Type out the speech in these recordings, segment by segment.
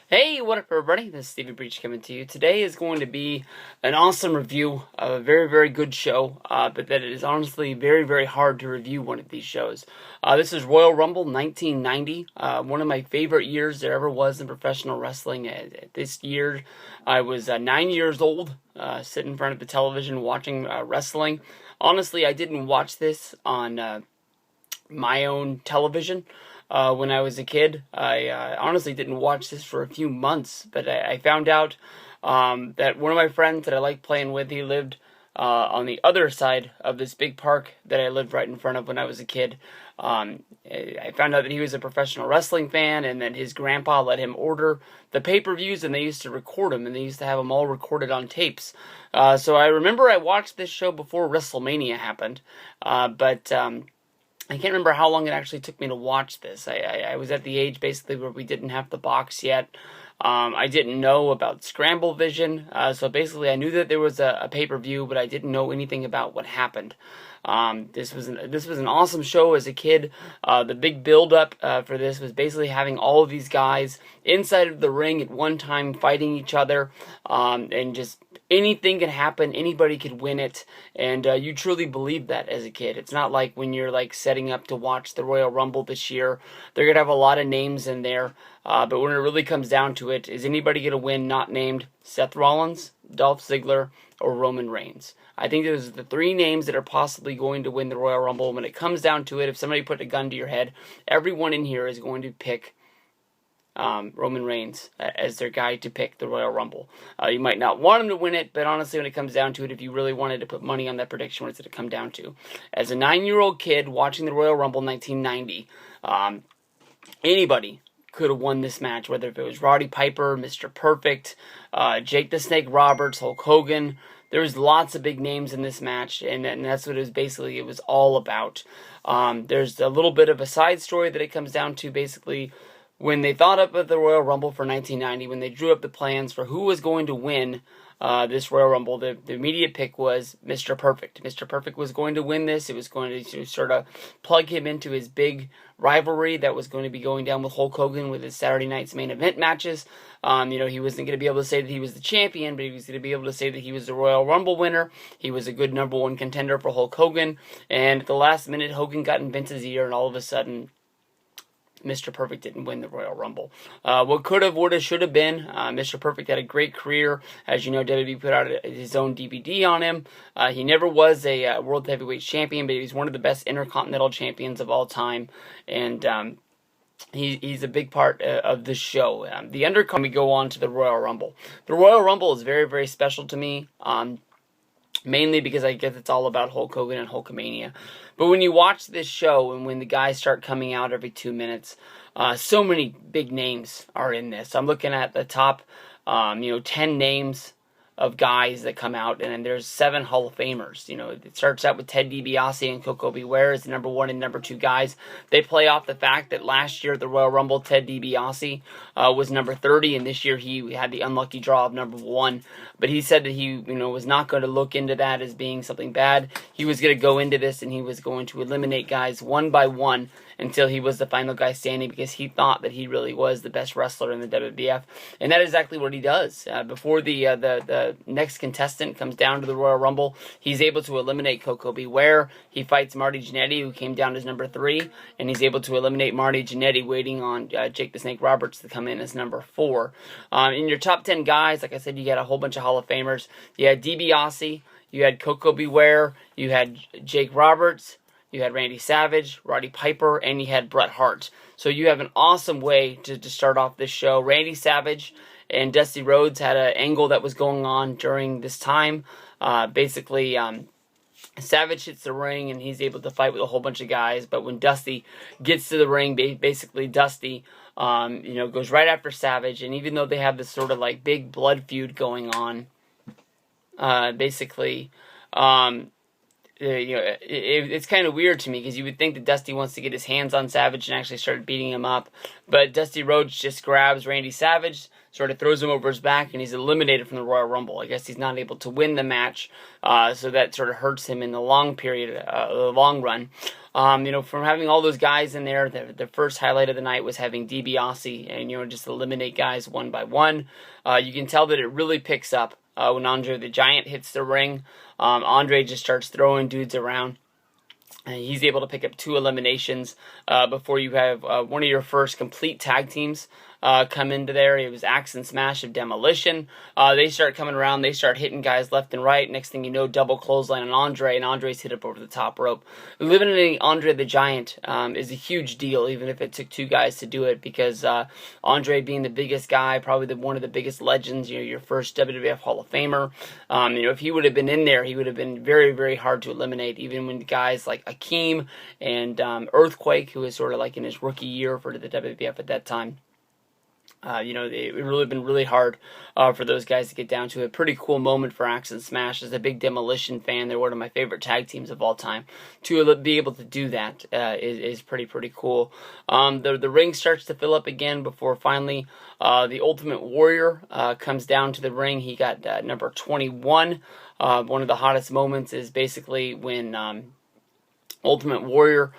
Hey, what up everybody? This is Stevie Breach coming to you. Today is going to be an awesome review of a very, very good show, but that it is honestly very, very hard to review one of these shows. This is Royal Rumble 1990, one of my favorite years there ever was in professional wrestling. This year, I was 9 years old, sitting in front of the television watching wrestling. Honestly, I didn't watch this on my own television. When I was a kid, I honestly didn't watch this for a few months, but I found out that one of my friends that I liked playing with, he lived on the other side of this big park that I lived right in front of when I was a kid. I found out that he was a professional wrestling fan, and that his grandpa let him order the pay-per-views, and they used to record them, and they used to have them all recorded on tapes. So I remember I watched this show before WrestleMania happened, but I can't remember how long it actually took me to watch this. I was at the age basically where we didn't have the box yet. I didn't know about Scramble Vision, so basically I knew that there was a pay-per-view, but I didn't know anything about what happened. This was an awesome show as a kid. The big build-up for this was basically having all of these guys inside of the ring at one time fighting each other, and just anything can happen, anybody could win it, and you truly believe that as a kid. It's not like when you're like setting up to watch the Royal Rumble this year. They're going to have a lot of names in there, but when it really comes down to it, is anybody going to win not named Seth Rollins, Dolph Ziggler, or Roman Reigns? I think those are the three names that are possibly going to win the Royal Rumble. When it comes down to it, if somebody put a gun to your head, everyone in here is going to pick Roman Reigns as their guy to pick the Royal Rumble. You might not want him to win it, but honestly, when it comes down to it, if you really wanted to put money on that prediction, what does it come down to? As a 9-year-old kid watching the Royal Rumble 1990, anybody could have won this match, whether if it was Roddy Piper, Mr. Perfect, Jake the Snake Roberts, Hulk Hogan. There was lots of big names in this match, and that's what it was all about. There's a little bit of a side story that it comes down to. Basically, when they thought up of the Royal Rumble for 1990, when they drew up the plans for who was going to win this Royal Rumble, the immediate pick was Mr. Perfect. Mr. Perfect was going to win this. It was going to sort of plug him into his big rivalry that was going to be going down with Hulk Hogan with his Saturday night's main event matches. He wasn't going to be able to say that he was the champion, but he was going to be able to say that he was the Royal Rumble winner. He was a good number one contender for Hulk Hogan. And at the last minute, Hogan got in Vince's ear, and all of a sudden, Mr. Perfect didn't win the Royal Rumble. What could have, would have, should have been. Mr. Perfect had a great career. As you know, WWE put out his own DVD on him. He never was a World Heavyweight Champion, but he's one of the best Intercontinental Champions of all time. And he's a big part of the show. The undercard, we go on to the Royal Rumble. The Royal Rumble is very, very special to me. Mainly because I guess it's all about Hulk Hogan and Hulkamania. But when you watch this show and when the guys start coming out every 2 minutes, so many big names are in this. I'm looking at the top, 10 names of guys that come out, and then there's 7 Hall of Famers. It starts out with Ted DiBiase and Koko B. Ware as the number 1 and number 2 guys. They play off the fact that last year at the Royal Rumble, Ted DiBiase was number 30, and this year he had the unlucky draw of number 1. But he said that he, was not going to look into that as being something bad. He was going to go into this and he was going to eliminate guys one by one until he was the final guy standing, because he thought that he really was the best wrestler in the WWF, and that is exactly what he does. Before the next contestant comes down to the Royal Rumble, he's able to eliminate Koko B. Ware. He fights Marty Jannetty, who came down as number 3, and he's able to eliminate Marty Jannetty, waiting on Jake the Snake Roberts to come in as number 4. In your top 10 guys, like I said, you got a whole bunch of Hall of Famers. You had DiBiase, you had Koko B. Ware, you had Jake Roberts, you had Randy Savage, Roddy Piper, and you had Bret Hart. So you have an awesome way to start off this show. Randy Savage and Dusty Rhodes had an angle that was going on during this time. Basically, Savage hits the ring and he's able to fight with a whole bunch of guys. But when Dusty gets to the ring, basically Dusty goes right after Savage. And even though they have this sort of like big blood feud going on, it's kind of weird to me, because you would think that Dusty wants to get his hands on Savage and actually start beating him up. But Dusty Rhodes just grabs Randy Savage, sort of throws him over his back, and he's eliminated from the Royal Rumble. I guess he's not able to win the match, so that sort of hurts him in the long period, the long run. From having all those guys in there, the first highlight of the night was having DiBiase and, just eliminate guys one by one. You can tell that it really picks up when Andre the Giant hits the ring. Andre just starts throwing dudes around. And he's able to pick up 2 eliminations before you have one of your first complete tag teams come into there. It was Axe and Smash of Demolition. They start coming around. They start hitting guys left and right. Next thing you know, double clothesline on Andre, and Andre's hit up over the top rope. Eliminating Andre the Giant is a huge deal, even if it took 2 guys to do it, because Andre being the biggest guy, probably one of the biggest legends, your first WWF Hall of Famer. If he would have been in there, he would have been very, very hard to eliminate, even when guys like Akeem and Earthquake, who was sort of like in his rookie year for the WWF at that time. It really been really hard for those guys to get down to. A pretty cool moment for Axe and Smash. As a big Demolition fan, they're one of my favorite tag teams of all time. To be able to do that is pretty cool. The ring starts to fill up again before finally the Ultimate Warrior comes down to the ring. He got number 21. One of the hottest moments is basically when Ultimate Warrior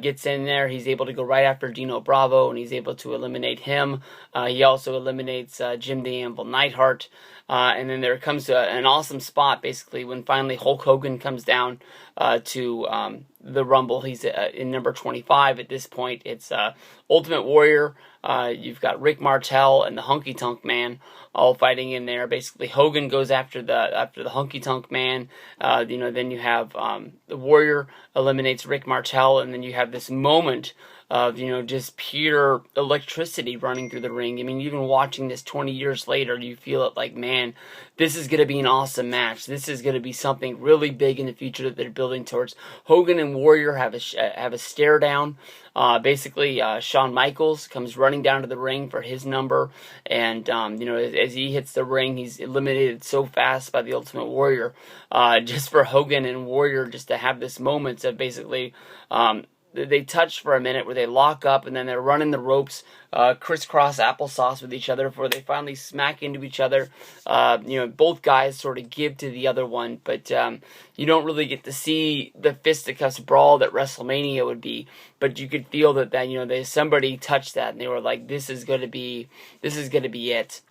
gets in there. He's able to go right after Dino Bravo, and he's able to eliminate him. He also eliminates Jim the Anvil Neidhart. And then there comes an awesome spot, basically, when finally Hulk Hogan comes down to the Rumble. He's in number 25 at this point. It's Ultimate Warrior. You've got Rick Martel and the Honky Tonk Man all fighting in there. Basically, Hogan goes after the Honky Tonk Man. Then you have the Warrior eliminates Rick Martel, and then you have this moment of, just pure electricity running through the ring. I mean, even watching this 20 years later, you feel it like, man, this is going to be an awesome match. This is going to be something really big in the future that they're building towards. Hogan and Warrior have a stare down. Basically, Shawn Michaels comes running down to the ring for his number, and as he hits the ring, he's eliminated so fast by the Ultimate Warrior. Just for Hogan and Warrior just to have this moment of basically they touch for a minute where they lock up, and then they're running the ropes crisscross applesauce with each other before they finally smack into each other. Both guys sort of give to the other one, but you don't really get to see the fisticuffs brawl that WrestleMania would be. But you could feel that somebody touched that, and they were like, "This is gonna be it."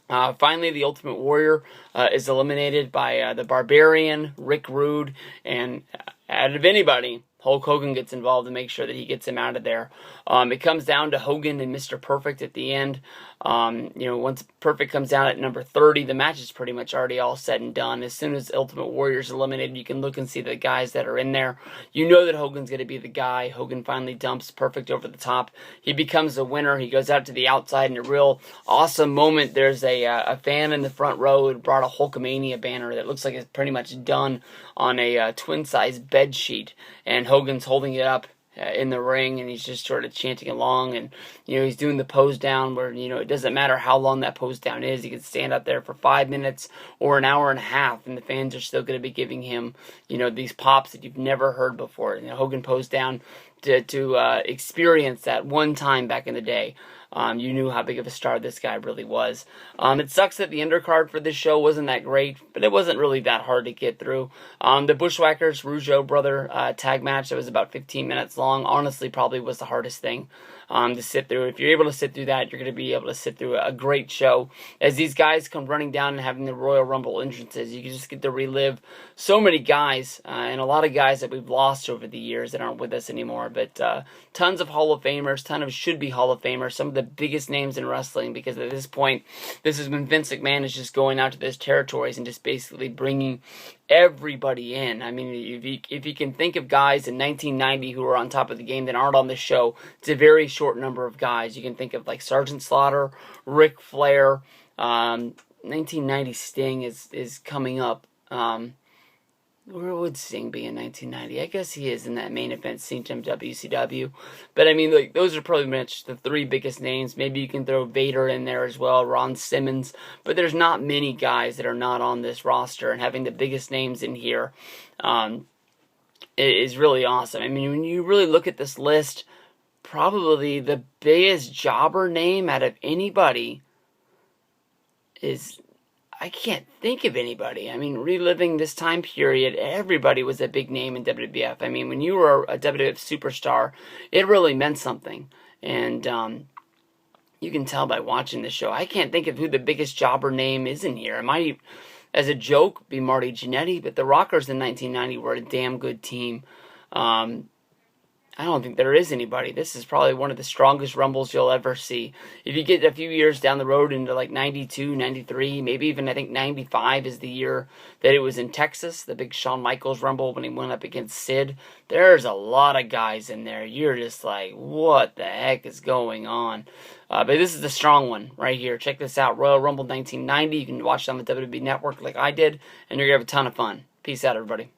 Finally, the Ultimate Warrior is eliminated by the Barbarian, Rick Rude, and out of anybody, Hulk Hogan gets involved to make sure that he gets him out of there. It comes down to Hogan and Mr. Perfect at the end. Once Perfect comes down at number 30, the match is pretty much already all said and done. As soon as Ultimate Warrior is eliminated, you can look and see the guys that are in there. You know that Hogan's going to be the guy. Hogan finally dumps Perfect over the top. He becomes the winner. He goes out to the outside in a real awesome moment. There's a fan in the front row who brought a Hulkamania banner that looks like it's pretty much done on a twin-size bed sheet, and Hogan's holding it up in the ring, and he's just sort of chanting along, and he's doing the pose down where it doesn't matter how long that pose down is. He can stand up there for 5 minutes or an hour and a half, and the fans are still going to be giving him these pops that you've never heard before. Hogan posed down to experience that one time back in the day. You knew how big of a star this guy really was. It sucks that the undercard for this show wasn't that great, but it wasn't really that hard to get through. The Bushwhackers Rougeau brother tag match that was about 15 minutes long, honestly probably was the hardest thing to sit through. If you're able to sit through that, you're going to be able to sit through a great show. As these guys come running down and having the Royal Rumble entrances, you can just get to relive so many guys, and a lot of guys that we've lost over the years that aren't with us anymore. But tons of Hall of Famers, tons of should-be Hall of Famers, some of the biggest names in wrestling, because at this point, this is when Vince McMahon is just going out to those territories and just basically bringing everybody in. I mean, if you can think of guys in 1990 who are on top of the game that aren't on the show, it's a very short number of guys. You can think of like Sergeant Slaughter, Ric Flair, 1990 Sting is coming up. Where would Sting be in 1990? I guess he is in that main event scene from WCW. But I mean, those are probably much the 3 biggest names. Maybe you can throw Vader in there as well, Ron Simmons. But there's not many guys that are not on this roster, and having the biggest names in here is really awesome. I mean, when you really look at this list, probably the biggest jobber name out of anybody is, I can't think of anybody. I mean, reliving this time period, everybody was a big name in WWF. I mean, when you were a WWF superstar, it really meant something. And you can tell by watching the show. I can't think of who the biggest jobber name is in here. It might, as a joke, be Marty Jannetty, but the Rockers in 1990 were a damn good team. I don't think there is anybody. This is probably one of the strongest Rumbles you'll ever see. If you get a few years down the road into like 92, 93, maybe even I think 95 is the year that it was in Texas, the big Shawn Michaels Rumble when he went up against Sid. There's a lot of guys in there. You're just like, what the heck is going on? But this is the strong one right here. Check this out. Royal Rumble 1990. You can watch it on the WWE Network like I did, and you're going to have a ton of fun. Peace out, everybody.